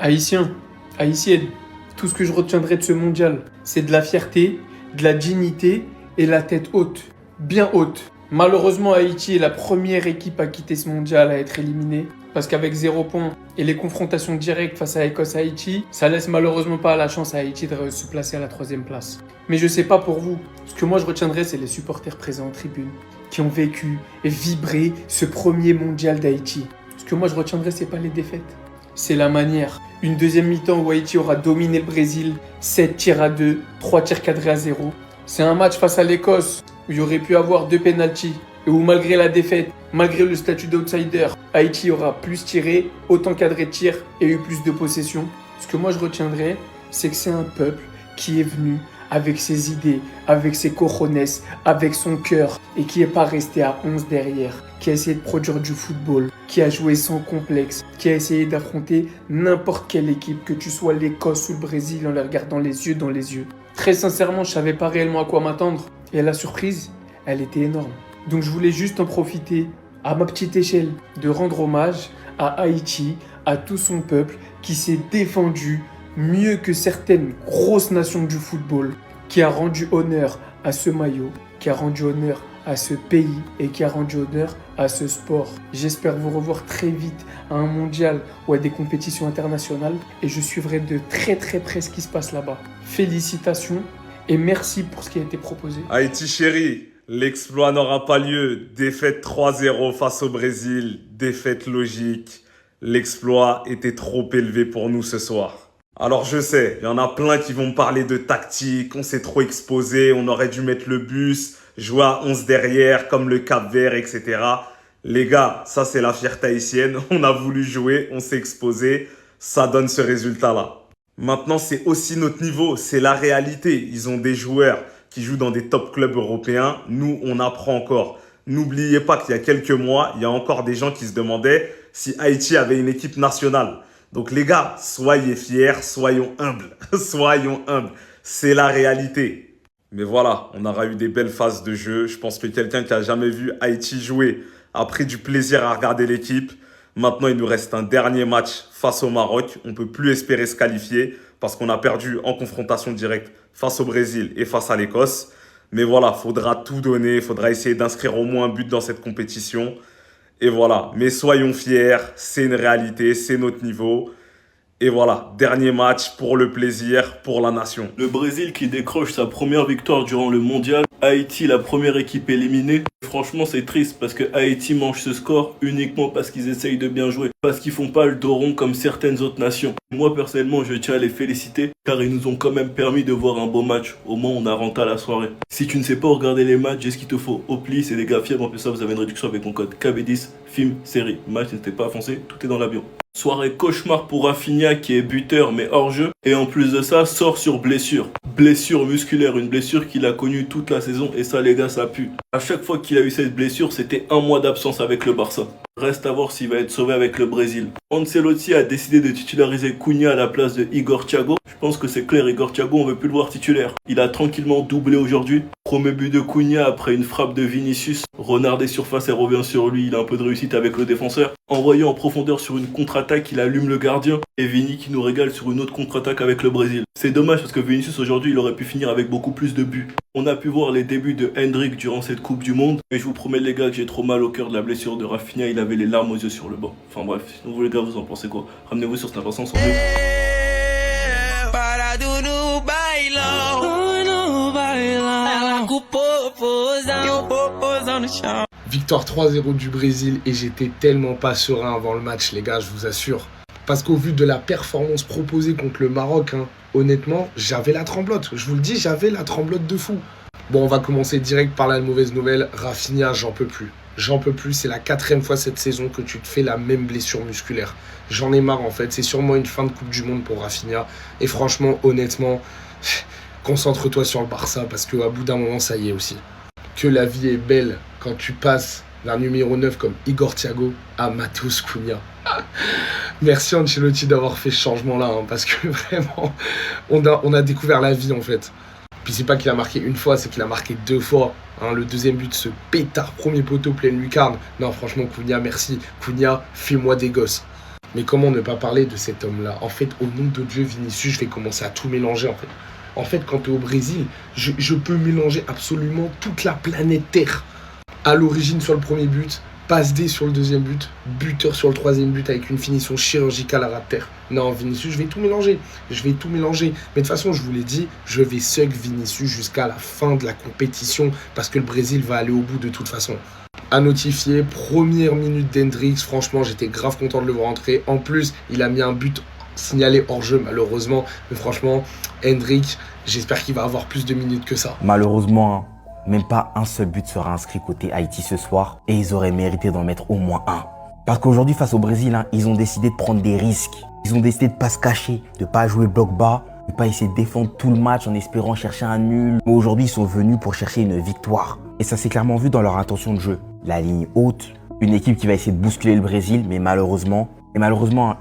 Haïtiens, Haïtiennes, tout ce que je retiendrai de ce mondial, c'est de la fierté, de la dignité et la tête haute, bien haute. Malheureusement, Haïti est la première équipe à quitter ce mondial, à être éliminée. Parce qu'avec 0 points et les confrontations directes face à Écosse-Haïti, ça laisse malheureusement pas la chance à Haïti de se placer à la 3e place. Mais je sais pas pour vous, ce que moi je retiendrai, c'est les supporters présents en tribune, qui ont vécu et vibré ce premier mondial d'Haïti. Ce que moi je retiendrai, c'est pas les défaites, c'est la manière. Une deuxième mi-temps où Haïti aura dominé le Brésil, 7 tirs à 2, 3 tirs cadrés à 0. C'est un match face à l'Écosse où il y aurait pu avoir 2 pénaltys et où malgré la défaite, malgré le statut d'outsider, Haïti aura plus tiré, autant cadré de tirs et eu plus de possession. Ce que moi je retiendrai, c'est que c'est un peuple qui est venu avec ses idées, avec ses cojones, avec son cœur et qui n'est pas resté à 11 derrière, qui a essayé de produire du football, qui a joué sans complexe, qui a essayé d'affronter n'importe quelle équipe, que tu sois l'Écosse ou le Brésil, en les regardant les yeux dans les yeux. Très sincèrement, je savais pas réellement à quoi m'attendre et la surprise, elle était énorme. Donc je voulais juste en profiter, à ma petite échelle, de rendre hommage à Haïti, à tout son peuple qui s'est défendu mieux que certaines grosses nations du football, qui a rendu honneur à ce maillot, qui a rendu honneur à ce pays et qui a rendu honneur à ce sport. J'espère vous revoir très vite à un mondial ou à des compétitions internationales et je suivrai de très très près ce qui se passe là-bas. Félicitations et merci pour ce qui a été proposé. Haïti chérie, l'exploit n'aura pas lieu. Défaite 3-0 face au Brésil, défaite logique. L'exploit était trop élevé pour nous ce soir. Alors je sais, il y en a plein qui vont me parler de tactique, on s'est trop exposé, on aurait dû mettre le bus, jouer à 11 derrière comme le Cap-Vert, etc. Les gars, ça c'est la fierté haïtienne, on a voulu jouer, on s'est exposé, ça donne ce résultat-là. Maintenant c'est aussi notre niveau, c'est la réalité. Ils ont des joueurs qui jouent dans des top clubs européens, nous on apprend encore. N'oubliez pas qu'il y a quelques mois, il y a encore des gens qui se demandaient si Haïti avait une équipe nationale. Donc les gars, soyez fiers, soyons humbles, soyons humbles, c'est la réalité. Mais voilà, on aura eu des belles phases de jeu. Je pense que quelqu'un qui a jamais vu Haïti jouer a pris du plaisir à regarder l'équipe. Maintenant, il nous reste un dernier match face au Maroc. On ne peut plus espérer se qualifier parce qu'on a perdu en confrontation directe face au Brésil et face à l'Écosse. Mais voilà, il faudra tout donner, il faudra essayer d'inscrire au moins un but dans cette compétition. Et voilà, mais soyons fiers, c'est une réalité, c'est notre niveau. Et voilà, dernier match pour le plaisir, pour la nation. Le Brésil qui décroche sa première victoire durant le mondial. Haïti, la première équipe éliminée. Franchement, c'est triste parce que Haïti mange ce score uniquement parce qu'ils essayent de bien jouer. Parce qu'ils font pas le dos rond comme certaines autres nations. Moi, personnellement, je tiens à les féliciter car ils nous ont quand même permis de voir un beau match. Au moins, on a rentré à la soirée. Si tu ne sais pas regarder les matchs, j'ai ce qu'il te faut. Opli, c'est des gars fiers. En plus, ça, vous avez une réduction avec mon code KB10, film, série. Match, n'hésitez pas à foncer, tout est dans l'avion. Soirée cauchemar pour Rafinha qui est buteur mais hors jeu. Et en plus de ça, sort sur blessure. Blessure musculaire, une blessure qu'il a connue toute la saison et ça les gars, ça pue. À chaque fois qu'il a eu cette blessure, c'était 1 mois d'absence avec le Barça. Reste à voir s'il va être sauvé avec le Brésil. Ancelotti a décidé de titulariser Cunha à la place de Igor Thiago. Je pense que c'est clair, Igor Thiago, on veut plus le voir titulaire. Il a tranquillement doublé aujourd'hui. Premier but de Cunha après une frappe de Vinicius. Renard des surfaces, elle revient sur lui, il a un peu de réussite avec le défenseur. Envoyé en profondeur sur une contre-attaque, il allume le gardien. Et Vini qui nous régale sur une autre contre-attaque avec le Brésil. C'est dommage parce que Vinicius aujourd'hui, il aurait pu finir avec beaucoup plus de buts. On a pu voir les débuts de Hendrik durant cette Coupe du Monde. Mais je vous promets les gars que j'ai trop mal au cœur de la blessure de Rafinha, il avait les larmes aux yeux sur le banc. Enfin bref, sinon vous les gars, vous en pensez quoi? Ramenez-vous sur Snap ensemble. Victoire 3-0 du Brésil et j'étais tellement pas serein avant le match les gars, je vous assure. Parce qu'au vu de la performance proposée contre le Maroc, honnêtement, j'avais la tremblote. Je vous le dis, j'avais la tremblote de fou. Bon, on va commencer direct par la mauvaise nouvelle. Rafinha, j'en peux plus. J'en peux plus, c'est la 4e fois cette saison que tu te fais la même blessure musculaire. J'en ai marre en fait, c'est sûrement une fin de Coupe du Monde pour Rafinha. Et franchement, honnêtement, concentre-toi sur le Barça parce qu'à bout d'un moment, ça y est aussi. Que la vie est belle quand tu passes d'un numéro 9 comme Igor Thiago à Matheus Cunha. Merci Ancelotti d'avoir fait ce changement-là, parce que vraiment, on a découvert la vie en fait. Puis c'est pas qu'il a marqué une fois, c'est qu'il a marqué 2 fois. Le deuxième but, ce pétard premier poteau pleine lucarne. Non, franchement, Cunha, merci. Cunha, fais-moi des gosses. Mais comment ne pas parler de cet homme-là? En fait, au nom de Dieu, Vinicius, je vais commencer à tout mélanger, en fait. En fait, quand tu es au Brésil, je peux mélanger absolument toute la planète Terre. À l'origine sur le premier but, passe D sur le deuxième but, buteur sur le troisième but avec une finition chirurgicale à ras de terre. Non, Vinicius, je vais tout mélanger. Je vais tout mélanger. Mais de toute façon, je vous l'ai dit, je vais suck Vinicius jusqu'à la fin de la compétition parce que le Brésil va aller au bout de toute façon. À notifier, première minute d'Hendrix. Franchement, j'étais grave content de le voir entrer. En plus, il a mis un but signalé hors jeu, malheureusement. Mais franchement, Hendrix, j'espère qu'il va avoir plus de minutes que ça. Malheureusement, même pas un seul but sera inscrit côté Haïti ce soir et ils auraient mérité d'en mettre au moins un. Parce qu'aujourd'hui, face au Brésil, ils ont décidé de prendre des risques. Ils ont décidé de pas se cacher, de pas jouer bloc bas, de pas essayer de défendre tout le match en espérant chercher un nul. Mais aujourd'hui, ils sont venus pour chercher une victoire. Et ça s'est clairement vu dans leur intention de jeu. La ligne haute, une équipe qui va essayer de bousculer le Brésil, mais malheureusement,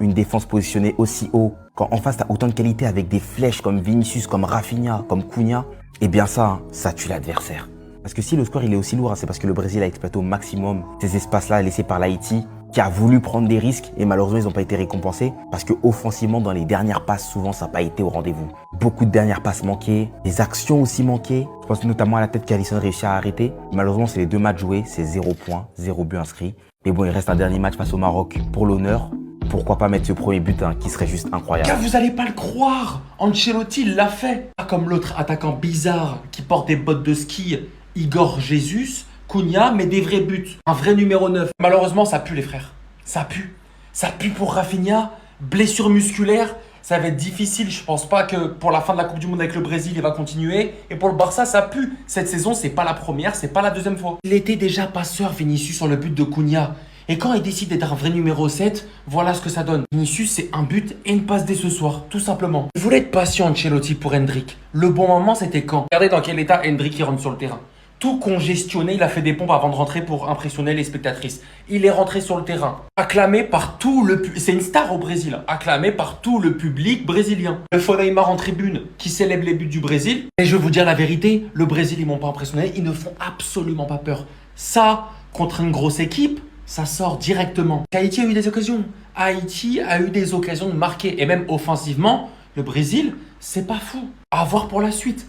une défense positionnée aussi haut. Quand en face, t'as autant de qualité avec des flèches comme Vinicius, comme Rafinha, comme Cunha, eh bien ça tue l'adversaire. Parce que si le score il est aussi lourd, c'est parce que le Brésil a exploité au maximum ces espaces-là laissés par l'Haïti, qui a voulu prendre des risques et malheureusement ils n'ont pas été récompensés parce que offensivement dans les dernières passes souvent ça n'a pas été au rendez-vous. Beaucoup de dernières passes manquées, des actions aussi manquées. Je pense notamment à la tête qu'Alisson réussit à arrêter. Malheureusement c'est les 2 matchs joués, c'est 0 points, 0 but inscrit. Mais bon, il reste un dernier match face au Maroc pour l'honneur. Pourquoi pas mettre ce premier but qui serait juste incroyable. Car vous allez pas le croire, Ancelotti l'a fait. Pas comme l'autre attaquant bizarre qui porte des bottes de ski, Igor Jesus, Cunha, mais des vrais buts. Un vrai numéro 9. Malheureusement, ça pue les frères. Ça pue. Ça pue pour Rafinha, blessure musculaire. Ça va être difficile, je pense pas que pour la fin de la Coupe du Monde avec le Brésil, il va continuer. Et pour le Barça, ça pue. Cette saison, c'est pas la première, c'est pas la deuxième fois. Il était déjà passeur, Vinicius, sur le but de Cunha. Et quand il décide d'être un vrai numéro 7, voilà ce que ça donne. Vinicius, c'est un but et une passe dès ce soir, tout simplement. Il voulait être patient, Ancelotti, pour Hendrick. Le bon moment, c'était quand? Regardez dans quel état Hendrick il rentre sur le terrain. Tout congestionné, il a fait des pompes avant de rentrer pour impressionner les spectatrices. Il est rentré sur le terrain, acclamé par tout le public. C'est une star au Brésil, acclamé par tout le public brésilien. Le faux Neymar en tribune qui célèbre les buts du Brésil. Et je vais vous dire la vérité, le Brésil, ils m'ont pas impressionné, ils ne font absolument pas peur. Ça, contre une grosse équipe, ça sort directement. Haïti a eu des occasions. Haïti a eu des occasions de marquer. Et même offensivement, le Brésil, c'est pas fou. À voir pour la suite.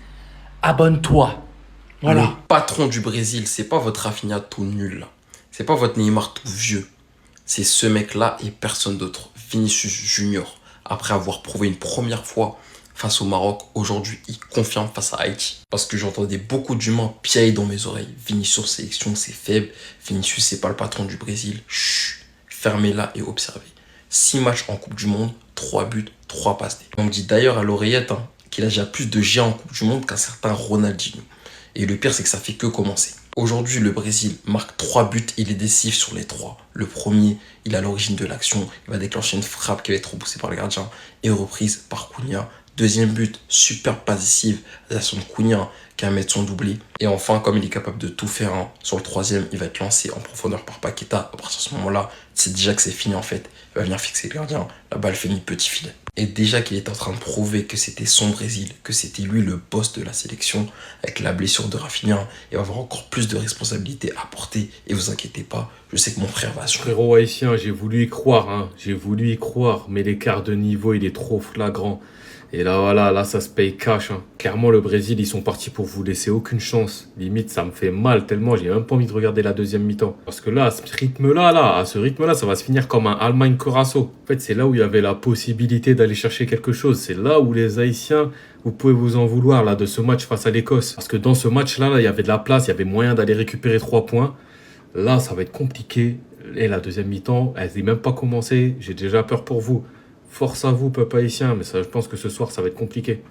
Abonne-toi. Voilà. Le patron du Brésil, c'est pas votre Rafinha tout nul. C'est pas votre Neymar tout vieux. C'est ce mec-là et personne d'autre. Vinicius Junior. Après avoir prouvé une première fois face au Maroc, aujourd'hui, il confirme face à Haïti. Parce que j'entendais beaucoup d'humains piailler dans mes oreilles. Vinicius sélection, c'est faible. Vinicius, c'est pas le patron du Brésil. Chut, fermez-la et observez. 6 matchs en Coupe du Monde, 3 buts, 3 passes D. On me dit d'ailleurs à l'oreillette qu'il a déjà plus de G en Coupe du Monde qu'un certain Ronaldinho. Et le pire, c'est que ça fait que commencer. Aujourd'hui, le Brésil marque 3 buts et il est décisif sur les 3. Le premier, il est à l'origine de l'action. Il va déclencher une frappe qui va être repoussée par le gardien et reprise par Cunha. Deuxième but, super passe décisive à son Cunha qui va mettre son doublé. Et enfin, comme il est capable de tout faire, sur le troisième, il va être lancé en profondeur par Paqueta. À partir de ce moment-là, c'est déjà que c'est fini en fait. Il va venir fixer le gardien. La balle finit petit filet. Et déjà qu'il est en train de prouver que c'était son Brésil, que c'était lui le boss de la sélection, avec la blessure de Rafinha, il va avoir encore plus de responsabilités à porter. Et vous inquiétez pas, je sais que mon frère va assurer. Frérot haïtien, j'ai voulu y croire, j'ai voulu y croire, mais l'écart de niveau, il est trop flagrant. Et là, voilà, là, ça se paye cash. Clairement, le Brésil, ils sont partis pour vous laisser aucune chance. Limite, ça me fait mal tellement j'ai même pas envie de regarder la deuxième mi-temps. Parce que là, à ce rythme-là, ça va se finir comme un Allemagne-Curaçao. En fait, c'est là où il y avait la possibilité d'aller chercher quelque chose. C'est là où les Haïtiens, vous pouvez vous en vouloir là de ce match face à l'Écosse. Parce que dans ce match-là, il y avait de la place, il y avait moyen d'aller récupérer 3 points. Là, ça va être compliqué. Et la deuxième mi-temps, elle n'est même pas commencée. J'ai déjà peur pour vous. Force à vous, peuple haïtien, mais ça, je pense que ce soir, ça va être compliqué.